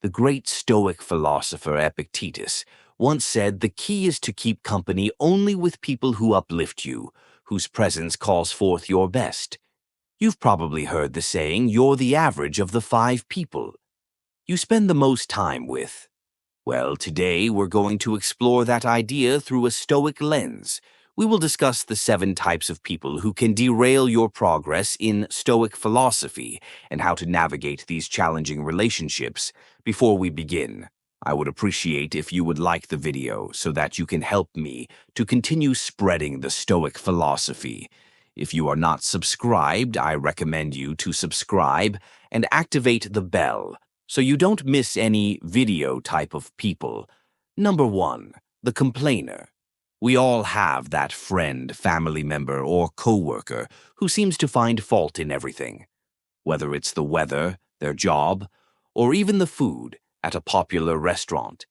The great Stoic philosopher Epictetus once said the key is to keep company only with people who uplift you, whose presence calls forth your best. You've probably heard the saying, you're the average of the 5 people you spend the most time with. Well, today we're going to explore that idea through a Stoic lens. We will discuss the 7 types of people who can derail your progress in Stoic philosophy and how to navigate these challenging relationships. Before we begin, I would appreciate if you would like the video so that you can help me to continue spreading the Stoic philosophy. If you are not subscribed, I recommend you to subscribe and activate the bell so you don't miss any video type of people. Number 1, the complainer. We all have that friend, family member, or coworker who seems to find fault in everything. Whether it's the weather, their job, or even the food at a popular restaurant.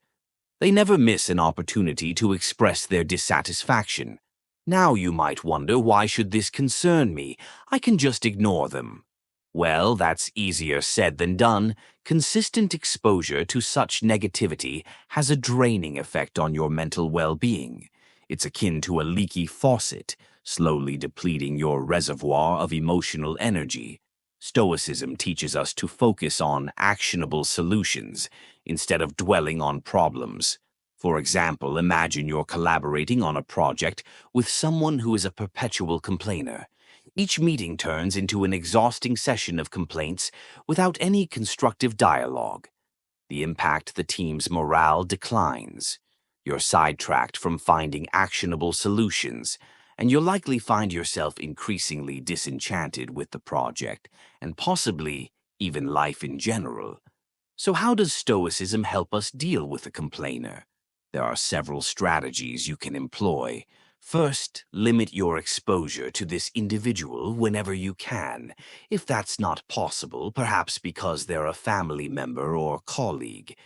They never miss an opportunity to express their dissatisfaction. Now you might wonder, why should this concern me? I can just ignore them. Well, that's easier said than done. Consistent exposure to such negativity has a draining effect on your mental well-being. It's akin to a leaky faucet, slowly depleting your reservoir of emotional energy. Stoicism teaches us to focus on actionable solutions instead of dwelling on problems. For example, imagine you're collaborating on a project with someone who is a perpetual complainer. Each meeting turns into an exhausting session of complaints without any constructive dialogue. The impact the team's morale declines. You're sidetracked from finding actionable solutions, and you'll likely find yourself increasingly disenchanted with the project, and possibly even life in general. So how does Stoicism help us deal with a complainer? There are several strategies you can employ. First, limit your exposure to this individual whenever you can. If that's not possible, perhaps because they're a family member or colleague,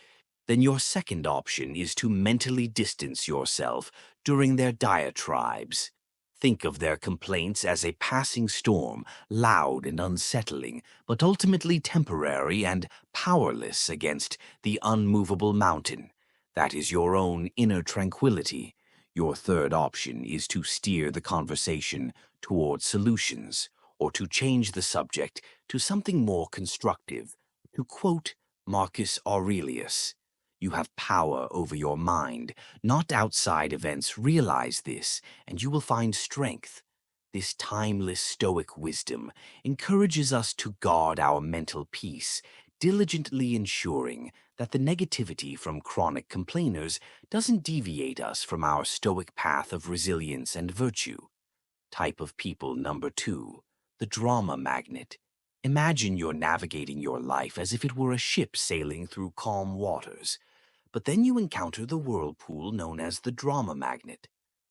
then your second option is to mentally distance yourself during their diatribes. Think of their complaints as a passing storm, loud and unsettling, but ultimately temporary and powerless against the unmovable mountain. That is your own inner tranquility. Your third option is to steer the conversation toward solutions, or to change the subject to something more constructive. To quote Marcus Aurelius, "You have power over your mind, not outside events. Realize this, and you will find strength." This timeless Stoic wisdom encourages us to guard our mental peace, diligently ensuring that the negativity from chronic complainers doesn't deviate us from our Stoic path of resilience and virtue. Type of people number 2, the drama magnet. Imagine you're navigating your life as if it were a ship sailing through calm waters. But then you encounter the whirlpool known as the drama magnet.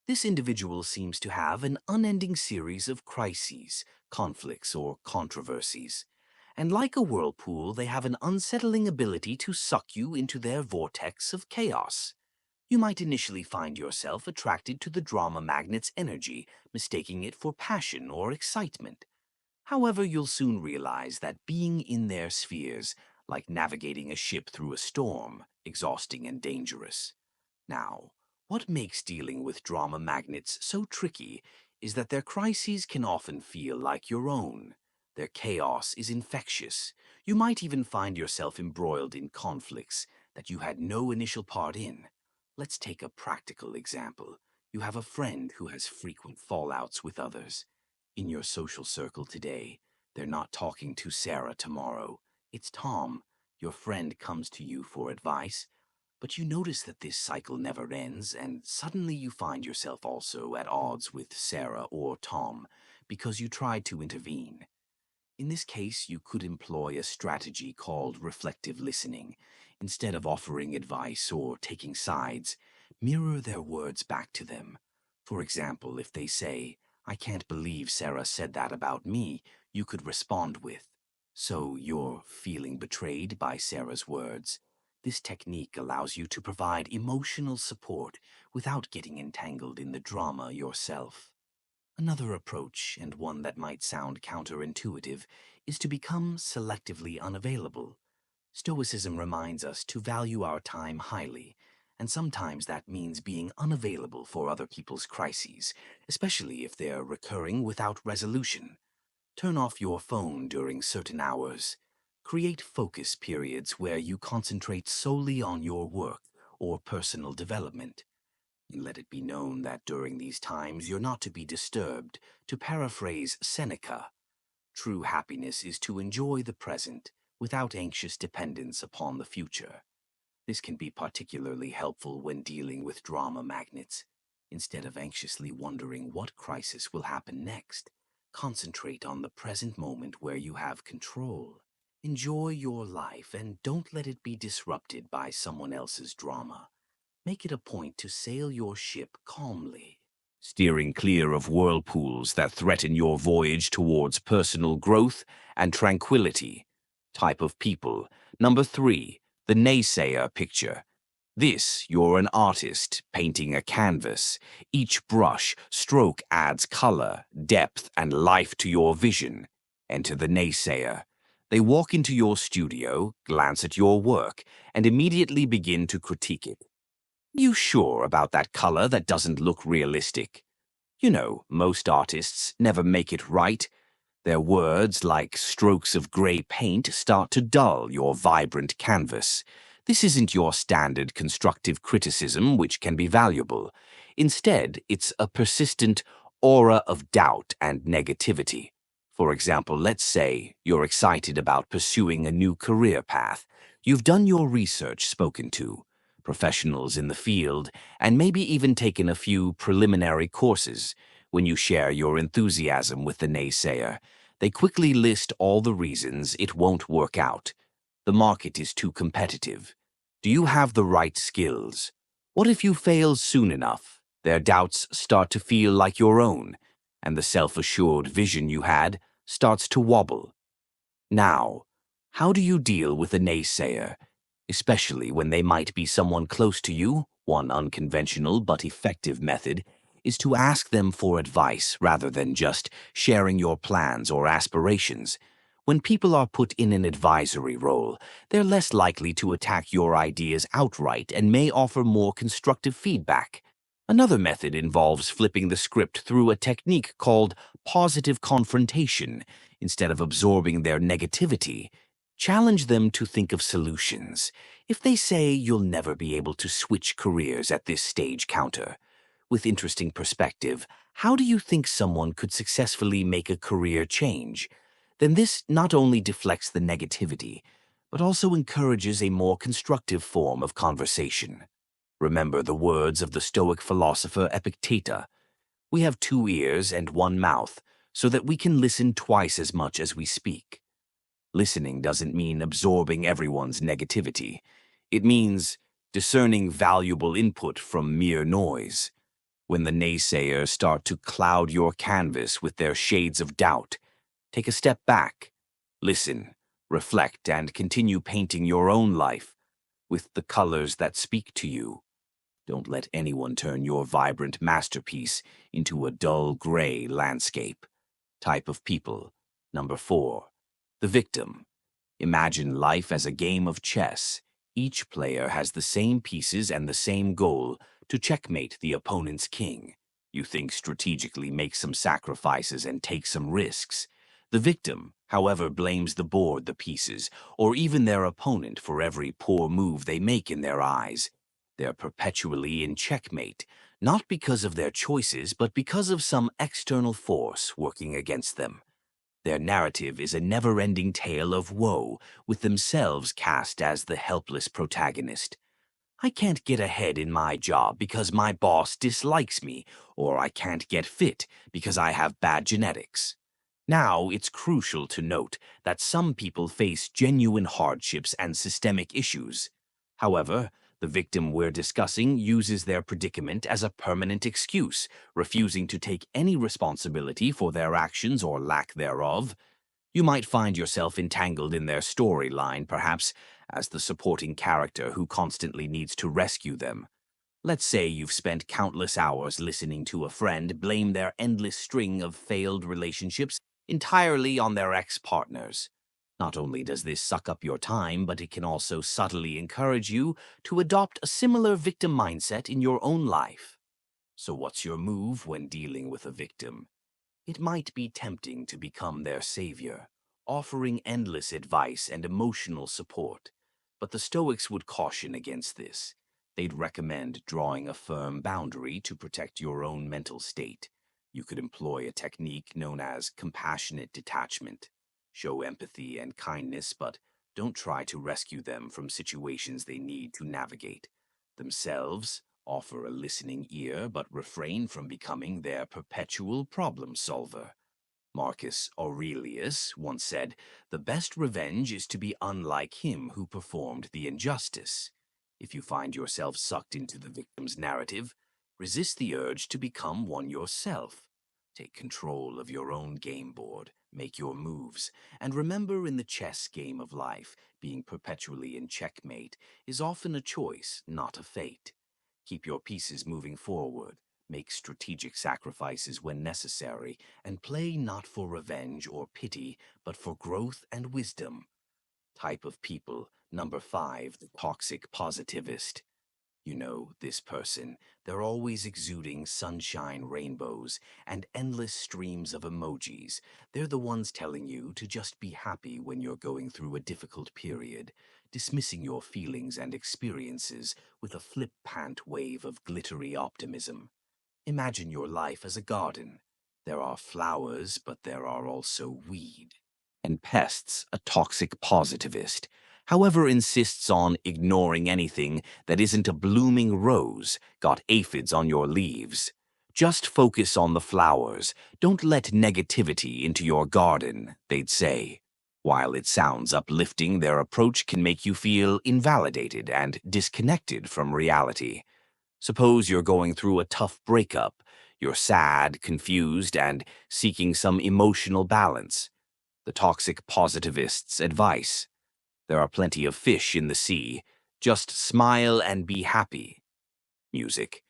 This individual seems to have an unending series of crises, conflicts, or controversies. And like a whirlpool, they have an unsettling ability to suck you into their vortex of chaos. You might initially find yourself attracted to the drama magnet's energy, mistaking it for passion or excitement. However, you'll soon realize that being in their spheres, like navigating a ship through a storm, exhausting and dangerous. Now, what makes dealing with drama magnets so tricky is that their crises can often feel like your own. Their chaos is infectious. You might even find yourself embroiled in conflicts that you had no initial part in. Let's take a practical example. You have a friend who has frequent fallouts with others. In your social circle today, they're not talking to Sarah tomorrow. It's Tom. Your friend comes to you for advice, but you notice that this cycle never ends, and suddenly you find yourself also at odds with Sarah or Tom because you tried to intervene. In this case, you could employ a strategy called reflective listening. Instead of offering advice or taking sides, mirror their words back to them. For example, if they say, "I can't believe Sarah said that about me," you could respond with, "So you're feeling betrayed by Sarah's words?" This technique allows you to provide emotional support without getting entangled in the drama yourself. Another approach, and one that might sound counterintuitive, is to become selectively unavailable. Stoicism reminds us to value our time highly, and sometimes that means being unavailable for other people's crises, especially if they're recurring without resolution. Turn off your phone during certain hours. Create focus periods where you concentrate solely on your work or personal development. And let it be known that during these times you're not to be disturbed. To paraphrase Seneca, true happiness is to enjoy the present without anxious dependence upon the future. This can be particularly helpful when dealing with drama magnets. Instead of anxiously wondering what crisis will happen next, concentrate on the present moment where you have control. Enjoy your life and don't let it be disrupted by someone else's drama. Make it a point to sail your ship calmly, steering clear of whirlpools that threaten your voyage towards personal growth and tranquility. Type of people. Number 3, the naysayer picture. This, you're an artist painting a canvas. Each brush stroke adds color, depth, and life to your vision. Enter the naysayer. They walk into your studio, glance at your work, and immediately begin to critique it. You sure about that color that doesn't look realistic? You know, most artists never make it right. Their words, like strokes of gray paint, start to dull your vibrant canvas. This isn't your standard constructive criticism, which can be valuable. Instead, it's a persistent aura of doubt and negativity. For example, let's say you're excited about pursuing a new career path. You've done your research, spoken to professionals in the field, and maybe even taken a few preliminary courses. When you share your enthusiasm with the naysayer, they quickly list all the reasons it won't work out. The market is too competitive. Do you have the right skills? What if you fail soon enough? Their doubts start to feel like your own, and the self-assured vision you had starts to wobble. Now, how do you deal with a naysayer, especially when they might be someone close to you? One unconventional but effective method is to ask them for advice rather than just sharing your plans or aspirations. When people are put in an advisory role, they're less likely to attack your ideas outright and may offer more constructive feedback. Another method involves flipping the script through a technique called positive confrontation. Instead of absorbing their negativity, challenge them to think of solutions. If they say you'll never be able to switch careers at this stage counter, with interesting perspective, how do you think someone could successfully make a career change? Then this not only deflects the negativity, but also encourages a more constructive form of conversation. Remember the words of the Stoic philosopher Epictetus: "We have 2 ears and 1 mouth, so that we can listen twice as much as we speak." Listening doesn't mean absorbing everyone's negativity. It means discerning valuable input from mere noise. When the naysayers start to cloud your canvas with their shades of doubt, take a step back, listen, reflect, and continue painting your own life with the colors that speak to you. Don't let anyone turn your vibrant masterpiece into a dull gray landscape. Type of people. Number 4, the victim. Imagine life as a game of chess. Each player has the same pieces and the same goal: to checkmate the opponent's king. You think strategically, make some sacrifices, and take some risks. The victim, however, blames the board, the pieces, or even their opponent for every poor move they make in their eyes. They're perpetually in checkmate, not because of their choices, but because of some external force working against them. Their narrative is a never-ending tale of woe, with themselves cast as the helpless protagonist. I can't get ahead in my job because my boss dislikes me, or I can't get fit because I have bad genetics. Now, it's crucial to note that some people face genuine hardships and systemic issues. However, the victim we're discussing uses their predicament as a permanent excuse, refusing to take any responsibility for their actions or lack thereof. You might find yourself entangled in their storyline, perhaps as the supporting character who constantly needs to rescue them. Let's say you've spent countless hours listening to a friend blame their endless string of failed relationships entirely on their ex-partners. Not only does this suck up your time, but it can also subtly encourage you to adopt a similar victim mindset in your own life. So what's your move when dealing with a victim? It might be tempting to become their savior, offering endless advice and emotional support. But the Stoics would caution against this. They'd recommend drawing a firm boundary to protect your own mental state. You could employ a technique known as compassionate detachment. Show empathy and kindness, but don't try to rescue them from situations they need to navigate themselves. Offer a listening ear, but refrain from becoming their perpetual problem solver. Marcus Aurelius once said, "The best revenge is to be unlike him who performed the injustice." If you find yourself sucked into the victim's narrative, resist the urge to become one yourself. Take control of your own game board, make your moves, and remember, in the chess game of life, being perpetually in checkmate is often a choice, not a fate. Keep your pieces moving forward, make strategic sacrifices when necessary, and play not for revenge or pity, but for growth and wisdom. Type of people. Number 5, the toxic positivist. You know, this person. They're always exuding sunshine, rainbows, and endless streams of emojis. They're the ones telling you to just be happy when you're going through a difficult period, dismissing your feelings and experiences with a flip-pant wave of glittery optimism. Imagine your life as a garden. There are flowers, but there are also weed. And pests, a toxic positivist. However, insists on ignoring anything that isn't a blooming rose, got aphids on your leaves. Just focus on the flowers. Don't let negativity into your garden, they'd say. While it sounds uplifting, their approach can make you feel invalidated and disconnected from reality. Suppose you're going through a tough breakup. You're sad, confused, and seeking some emotional balance. The toxic positivist's advice: there are plenty of fish in the sea. Just smile and be happy. Music.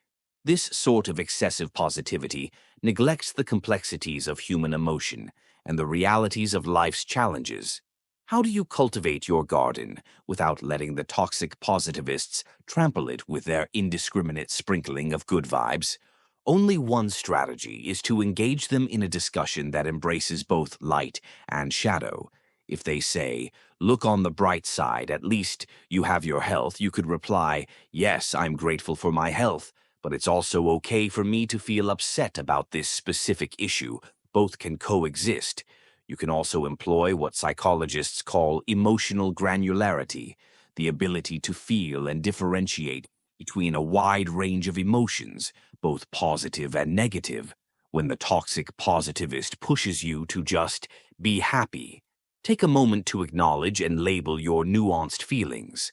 This sort of excessive positivity neglects the complexities of human emotion and the realities of life's challenges. How do you cultivate your garden without letting the toxic positivists trample it with their indiscriminate sprinkling of good vibes? Only one strategy is to engage them in a discussion that embraces both light and shadow. If they say, "Look on the bright side, at least you have your health," you could reply, "Yes, I'm grateful for my health, but it's also okay for me to feel upset about this specific issue. Both can coexist." You can also employ what psychologists call emotional granularity, the ability to feel and differentiate between a wide range of emotions, both positive and negative. When the toxic positivist pushes you to just be happy, take a moment to acknowledge and label your nuanced feelings.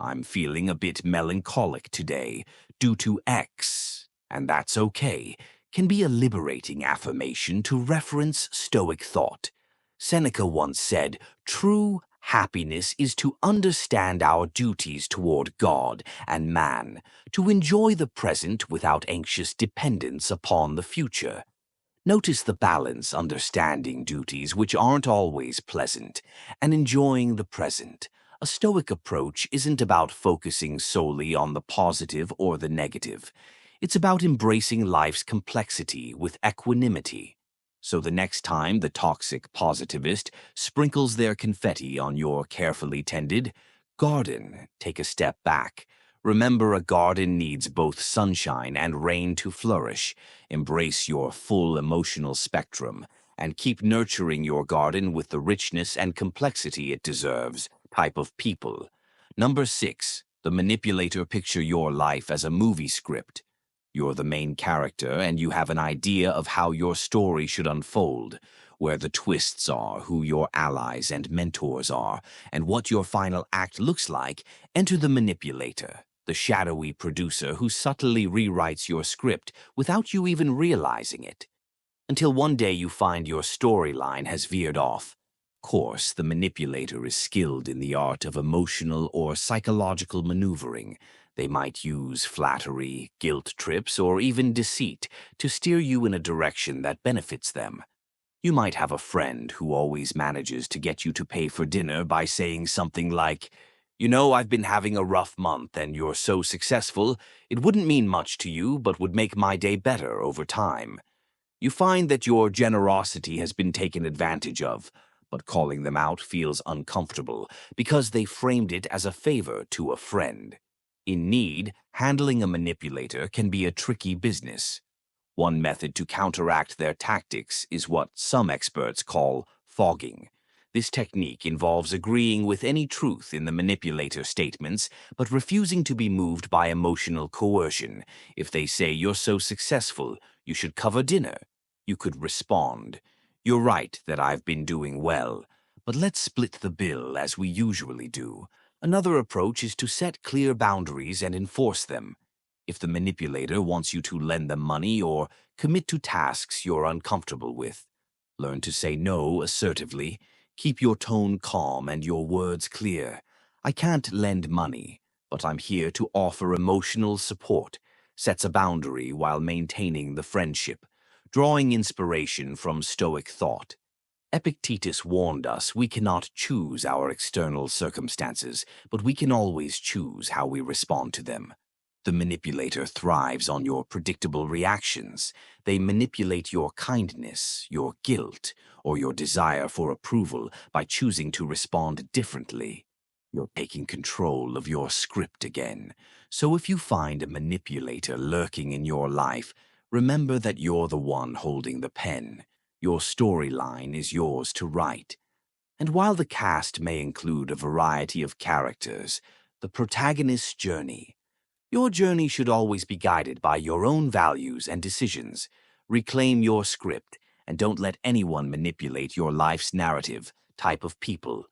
"I'm feeling a bit melancholic today due to X, and that's okay," can be a liberating affirmation to reference Stoic thought. Seneca once said, "True happiness is to understand our duties toward God and man, to enjoy the present without anxious dependence upon the future." Notice the balance, understanding duties which aren't always pleasant, and enjoying the present. A Stoic approach isn't about focusing solely on the positive or the negative. It's about embracing life's complexity with equanimity. So the next time the toxic positivist sprinkles their confetti on your carefully tended garden, take a step back. Remember, a garden needs both sunshine and rain to flourish. Embrace your full emotional spectrum and keep nurturing your garden with the richness and complexity it deserves. Type of people. Number 6, the manipulator. Picture your life as a movie script. You're the main character, and you have an idea of how your story should unfold, where the twists are, who your allies and mentors are, and what your final act looks like. Enter the manipulator, the shadowy producer who subtly rewrites your script without you even realizing it, until one day you find your storyline has veered off course. The manipulator is skilled in the art of emotional or psychological maneuvering. They might use flattery, guilt trips, or even deceit to steer you in a direction that benefits them. You might have a friend who always manages to get you to pay for dinner by saying something like, "You know, I've been having a rough month and you're so successful, it wouldn't mean much to you but would make my day better over time." You find that your generosity has been taken advantage of, but calling them out feels uncomfortable because they framed it as a favor to a friend. In need, handling a manipulator can be a tricky business. One method to counteract their tactics is what some experts call fogging. This technique involves agreeing with any truth in the manipulator's statements, but refusing to be moved by emotional coercion. If they say you're so successful, you should cover dinner, you could respond, "You're right that I've been doing well, but let's split the bill as we usually do." Another approach is to set clear boundaries and enforce them. If the manipulator wants you to lend them money or commit to tasks you're uncomfortable with, learn to say no assertively. Keep your tone calm and your words clear. "I can't lend money, but I'm here to offer emotional support," sets a boundary while maintaining the friendship. Drawing inspiration from Stoic thought, Epictetus warned us we cannot choose our external circumstances, but we can always choose how we respond to them. The manipulator thrives on your predictable reactions. They manipulate your kindness, your guilt, or your desire for approval by choosing to respond differently. You're taking control of your script again. So if you find a manipulator lurking in your life, remember that you're the one holding the pen. Your storyline is yours to write. And while the cast may include a variety of characters, the protagonist's journey, your journey should always be guided by your own values and decisions. Reclaim your script and don't let anyone manipulate your life's narrative. Type of people.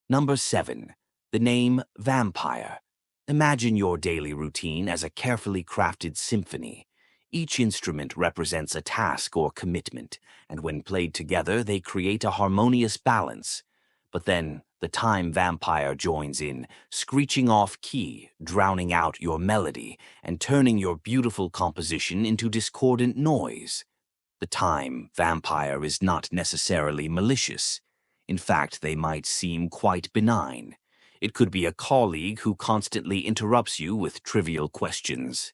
Number 7. The name Vampire. Imagine your daily routine as a carefully crafted symphony. Each instrument represents a task or commitment, and when played together, they create a harmonious balance. But then, the time vampire joins in, screeching off key, drowning out your melody, and turning your beautiful composition into discordant noise. The time vampire is not necessarily malicious. In fact, they might seem quite benign. It could be a colleague who constantly interrupts you with trivial questions,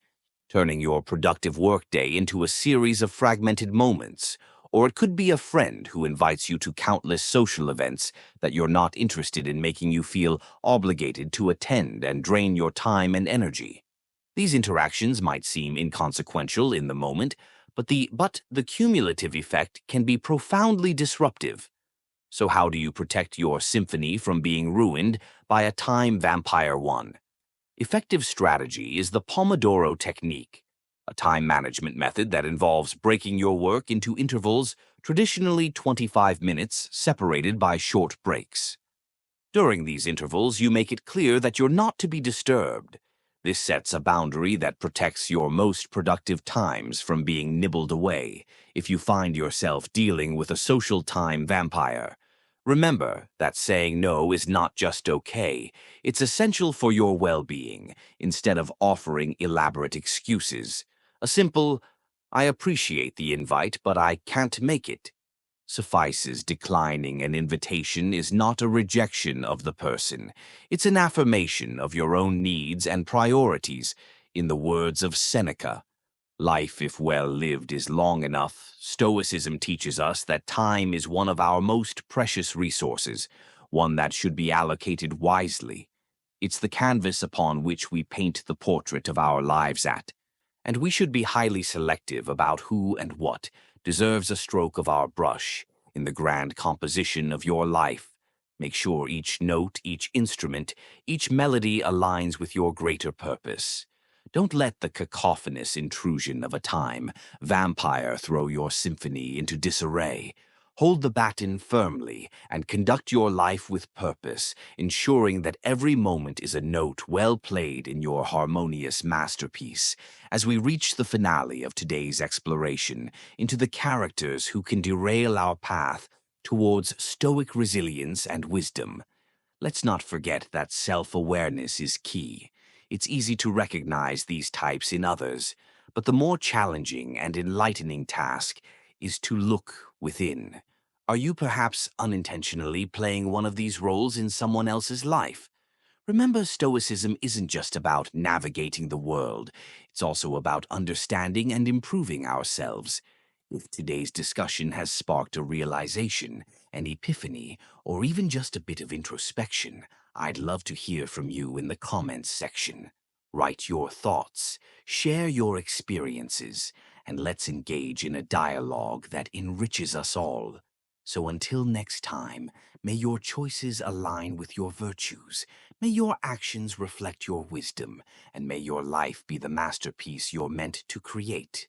turning your productive workday into a series of fragmented moments. Or it could be a friend who invites you to countless social events that you're not interested in, making you feel obligated to attend and drain your time and energy. These interactions might seem inconsequential in the moment, but the cumulative effect can be profoundly disruptive. So how do you protect your symphony from being ruined by a time vampire one? Effective strategy is the Pomodoro technique, a time management method that involves breaking your work into intervals, traditionally 25 minutes, separated by short breaks. During these intervals, you make it clear that you're not to be disturbed. This sets a boundary that protects your most productive times from being nibbled away if you find yourself dealing with a social time vampire. Remember that saying no is not just okay, it's essential for your well-being. Instead of offering elaborate excuses, a simple, "I appreciate the invite, but I can't make it," suffices. Declining an invitation is not a rejection of the person. It's an affirmation of your own needs and priorities. In the words of Seneca, "Life, if well lived, is long enough." Stoicism teaches us that time is one of our most precious resources, one that should be allocated wisely. It's the canvas upon which we paint the portrait of our lives at, and we should be highly selective about who and what deserves a stroke of our brush in the grand composition of your life. Make sure each note, each instrument, each melody aligns with your greater purpose. Don't let the cacophonous intrusion of a time vampire throw your symphony into disarray. Hold the baton firmly and conduct your life with purpose, ensuring that every moment is a note well played in your harmonious masterpiece. As we reach the finale of today's exploration into the characters who can derail our path towards stoic resilience and wisdom, let's not forget that self-awareness is key. It's easy to recognize these types in others, but the more challenging and enlightening task is to look within. Are you perhaps unintentionally playing one of these roles in someone else's life? Remember, Stoicism isn't just about navigating the world, it's also about understanding and improving ourselves. If today's discussion has sparked a realization, an epiphany, or even just a bit of introspection, I'd love to hear from you in the comments section. Write your thoughts, share your experiences, and let's engage in a dialogue that enriches us all. So until next time, may your choices align with your virtues. May your actions reflect your wisdom, and may your life be the masterpiece you're meant to create.